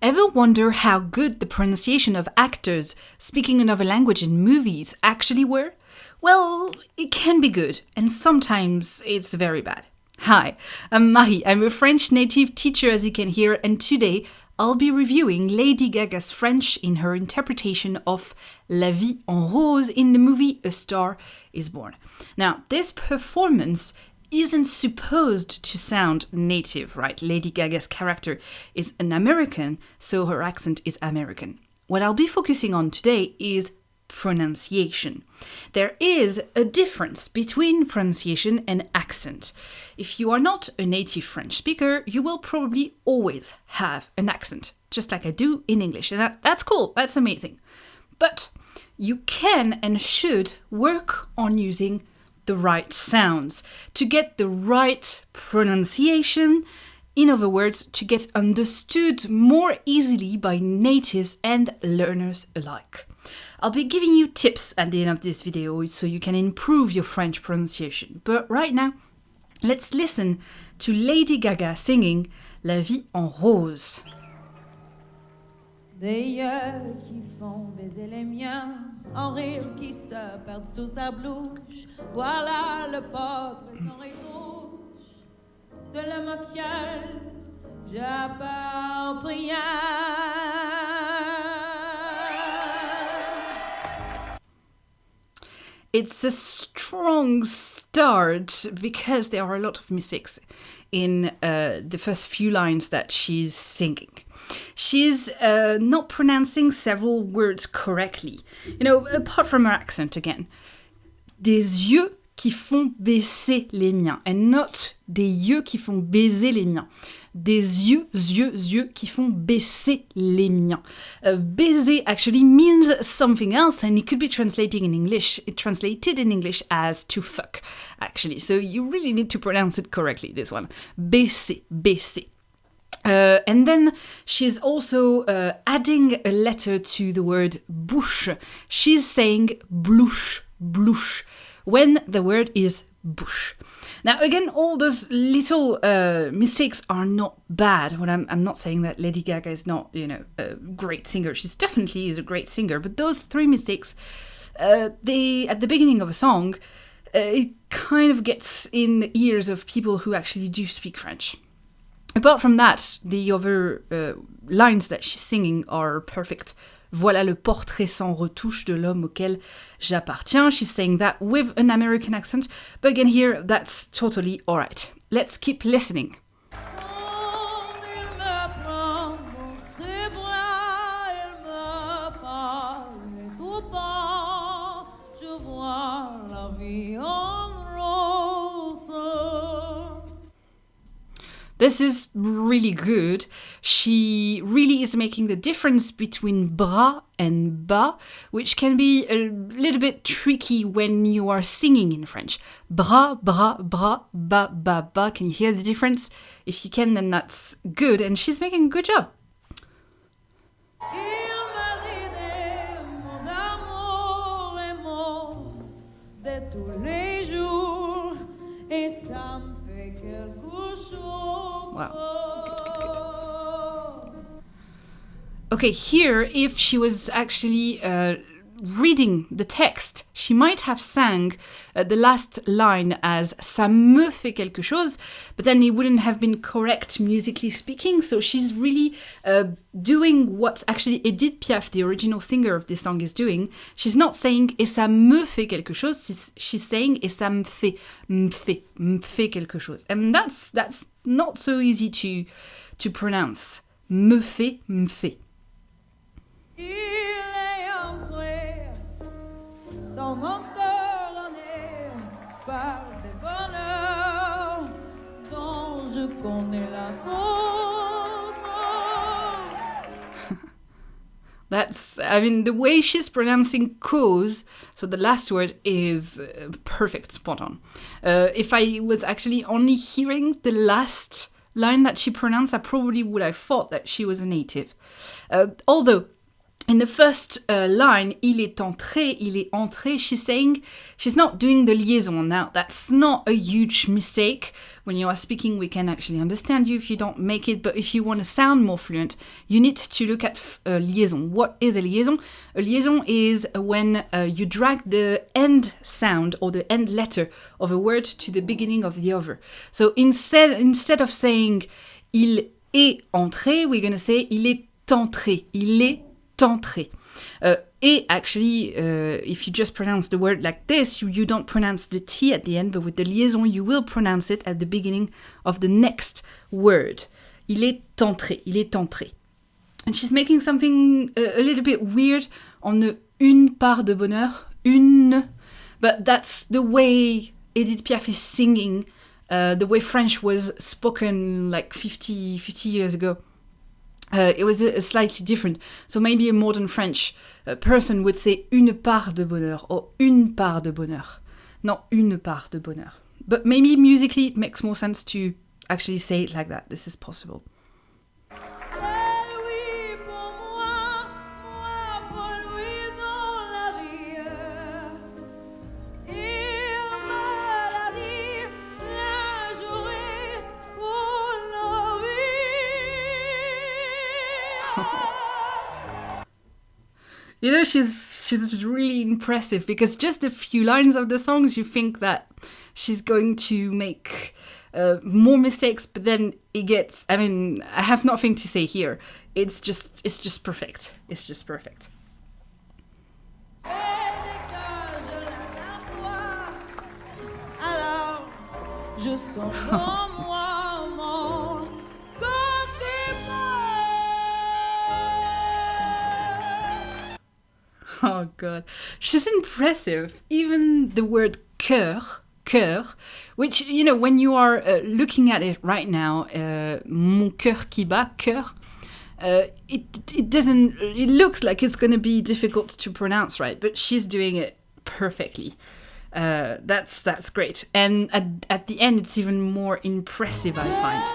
Ever wonder how good the pronunciation of actors speaking another language in movies actually were? Well, it can be good, and sometimes it's very bad. Hi, I'm Marie. I'm a French native teacher, as you can hear, and today I'll be reviewing Lady Gaga's French in her interpretation of La Vie en Rose in the movie A Star is Born. Now, this performance isn't supposed to sound native, right? Lady Gaga's character is an American, so her accent is American. What I'll be focusing on today is pronunciation. There is a difference between pronunciation and accent. If you are not a native French speaker, you will probably always have an accent, just like I do in English, and that's cool, that's amazing. But you can and should work on using the right sounds to get the right pronunciation. In other words, to get understood more easily by natives and learners alike. I'll be giving you tips at the end of this video so you can improve your French pronunciation. But right now, let's listen to Lady Gaga singing La Vie en Rose. Des yeux qui font baiser les miens, en rire qui se perdent sous sa blouche. Voilà le portrait sans retouche de l'homme auquel j'appartiens. It's a strong start because there are a lot of mistakes in the first few lines that she's singing. She's not pronouncing several words correctly. You know, apart from her accent again. Des yeux qui font baisser les miens, and not des yeux qui font baiser les miens. Des yeux qui font baisser les miens. Baiser actually means something else, and it could be translated in English as to fuck, actually. So you really need to pronounce it correctly, this one. Baisser, baisser. And then she's also adding a letter to the word bouche. She's saying blouche, blouche, when the word is bouche. Now, again, all those little mistakes are not bad. I'm not saying that Lady Gaga is not, a great singer. She definitely is a great singer. But those three mistakes, at the beginning of a song, it kind of gets in the ears of people who actually do speak French. Apart from that, the other lines that she's singing are perfect. Voilà le portrait sans retouche de l'homme auquel j'appartiens. She's saying that with an American accent, but again here, that's totally alright. Let's keep listening. This is really good. She really is making the difference between bras and bas, which can be a little bit tricky when you are singing in French. Bras, bras, bras, bas, bas, bas. Can you hear the difference? If you can, then that's good, and she's making a good job. Wow. Good. Okay, here, if she was actually reading the text, she might have sang the last line as ça me fait quelque chose, but then it wouldn't have been correct musically speaking. So she's really doing what actually Edith Piaf, the original singer of this song, is doing. She's not saying et ça me fait quelque chose. She's saying et ça me fait quelque chose, and that's not so easy to pronounce. Me fait. Dans mon cœur en est par des bonheurs dont je connais la cause. The way she's pronouncing cause, so the last word is perfect, spot on. If I was actually only hearing the last line that she pronounced, I probably would have thought that she was a native. Although, in the first line, il est entré, she's not doing the liaison. Now, that's not a huge mistake. When you are speaking, we can actually understand you if you don't make it, but if you want to sound more fluent, you need to look at liaison. What is a liaison? A liaison is when you drag the end sound or the end letter of a word to the beginning of the other. So instead of saying il est entré, we're going to say il est entré. Il est entré. Et actually, if you just pronounce the word like this, you don't pronounce the T at the end, but with the liaison, you will pronounce it at the beginning of the next word. Il est entré, il est entré. And she's making something a little bit weird on the une part de bonheur, une, but that's the way Edith Piaf is singing, the way French was spoken like 50 years ago. It was a slightly different. So maybe a modern French person would say une part de bonheur or une part de bonheur, not une part de bonheur. But maybe musically it makes more sense to actually say it like that. This is possible. You know, she's really impressive because just a few lines of the songs, you think that she's going to make more mistakes, but then it gets. I mean, I have nothing to say here. It's just perfect. It's just perfect. Oh God, she's impressive. Even the word cœur, which, you know, when you are looking at it right now, mon cœur qui bat, cœur, it doesn't. It looks like it's going to be difficult to pronounce, right? But she's doing it perfectly. That's great. And at the end, it's even more impressive, I find.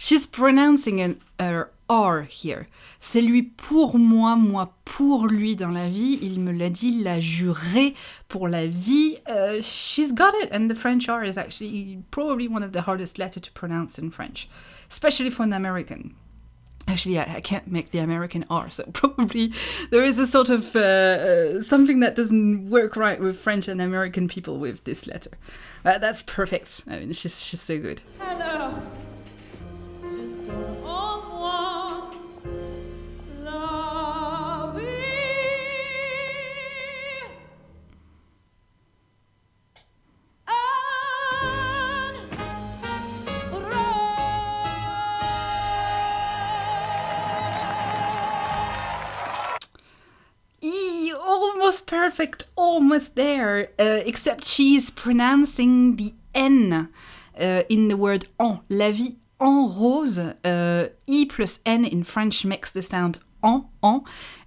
She's pronouncing an R here. C'est lui pour moi, moi pour lui dans la vie. Il me l'a dit, l'a juré pour la vie. She's got it. And the French R is actually probably one of the hardest letters to pronounce in French, especially for an American. Actually, I can't make the American R, so probably there is a sort of something that doesn't work right with French and American people with this letter. That's perfect. I mean, she's so good. Hello. Almost perfect, almost there, except she's pronouncing the N in the word en. La vie en rose, I plus N in French makes the sound en,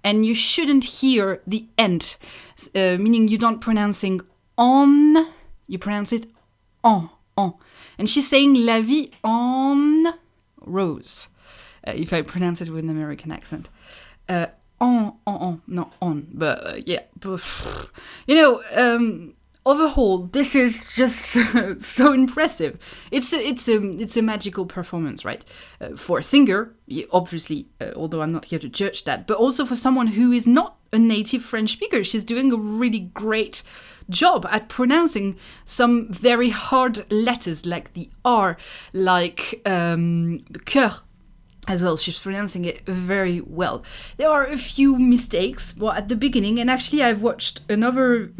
and you shouldn't hear the end, meaning you don't pronouncing on, you pronounce it en. And she's saying la vie en rose, if I pronounce it with an American accent. Not on, but yeah. You know, overall, this is just so impressive. It's a magical performance, right? For a singer, obviously, although I'm not here to judge that, but also for someone who is not a native French speaker, she's doing a really great job at pronouncing some very hard letters like the R, like the cœur. As well, she's pronouncing it very well. There are a few mistakes at the beginning, and actually I've watched another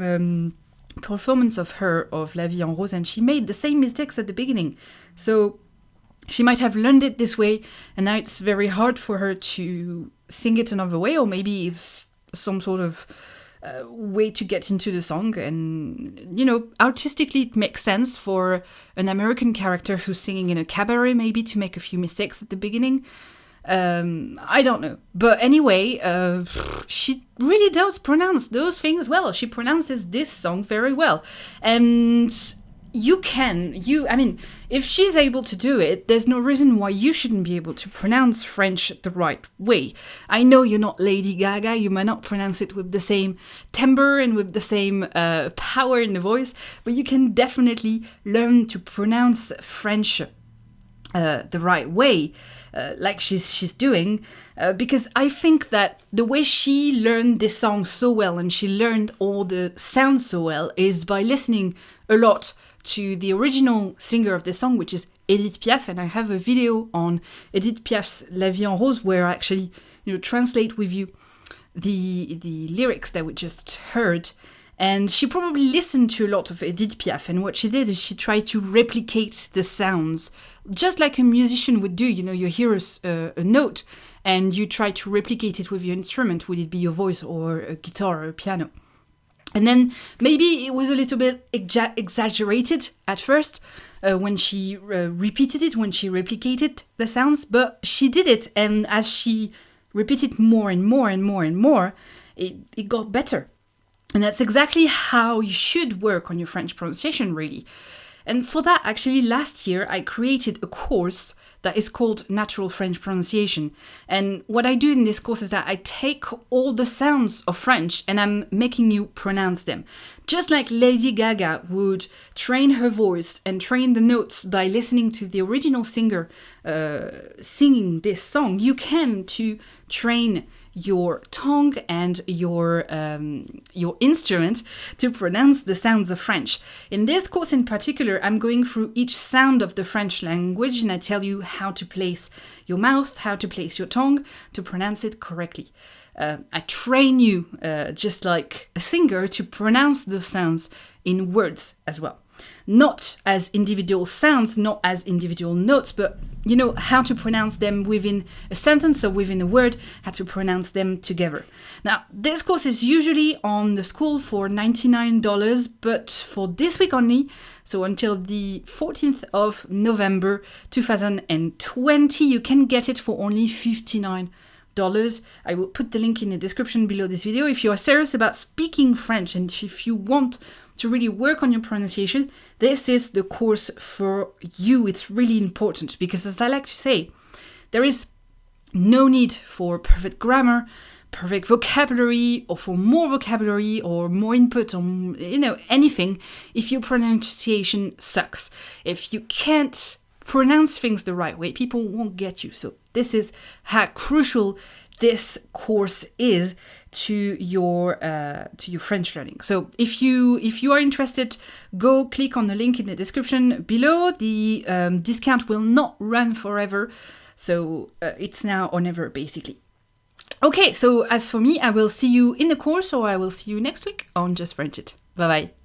performance of her, of La Vie en Rose, and she made the same mistakes at the beginning. So she might have learned it this way, and now it's very hard for her to sing it another way, or maybe it's some sort of way to get into the song. And, you know, artistically it makes sense for an American character who's singing in a cabaret maybe to make a few mistakes at the beginning. I don't know. But anyway, she really does pronounce those things well. She pronounces this song very well. And I mean, if she's able to do it, there's no reason why you shouldn't be able to pronounce French the right way. I know you're not Lady Gaga, you might not pronounce it with the same timbre and with the same power in the voice, but you can definitely learn to pronounce French the right way, like she's doing, because I think that the way she learned this song so well and she learned all the sounds so well is by listening a lot to the original singer of the song, which is Edith Piaf, and I have a video on Edith Piaf's La Vie en Rose where I actually, you know, translate with you the lyrics that we just heard. And she probably listened to a lot of Edith Piaf, and what she did is she tried to replicate the sounds, just like a musician would do. You know, you hear a note, and you try to replicate it with your instrument, would it be your voice or a guitar or a piano. And then maybe it was a little bit exaggerated at first when she repeated it, when she replicated the sounds, but she did it, and as she repeated more and more and more and more, it got better. And that's exactly how you should work on your French pronunciation, really. And for that, actually, last year, I created a course that is called Natural French Pronunciation. And what I do in this course is that I take all the sounds of French and I'm making you pronounce them. Just like Lady Gaga would train her voice and train the notes by listening to the original singer singing this song, you can to train your tongue and your instrument to pronounce the sounds of French. In this course in particular, I'm going through each sound of the French language and I tell you how to place your mouth, how to place your tongue to pronounce it correctly. I train you, just like a singer, to pronounce those sounds in words as well. Not as individual sounds, not as individual notes, but you know how to pronounce them within a sentence or within a word, how to pronounce them together. Now, this course is usually on the school for $99, but for this week only, so until the 14th of November 2020, you can get it for only $59. I will put the link in the description below this video. If you are serious about speaking French and if you want to really work on your pronunciation, this is the course for you. It's really important because, as I like to say, there is no need for perfect grammar, perfect vocabulary, or for more vocabulary or more input or, you know, anything if your pronunciation sucks. If you can't pronounce things the right way, people won't get you. So this is how crucial this course is to your French learning. So if you are interested, go click on the link in the description below. The discount will not run forever, so it's now or never, basically. Okay, so as for me, I will see you in the course, or I will see you next week on Just French It. Bye bye.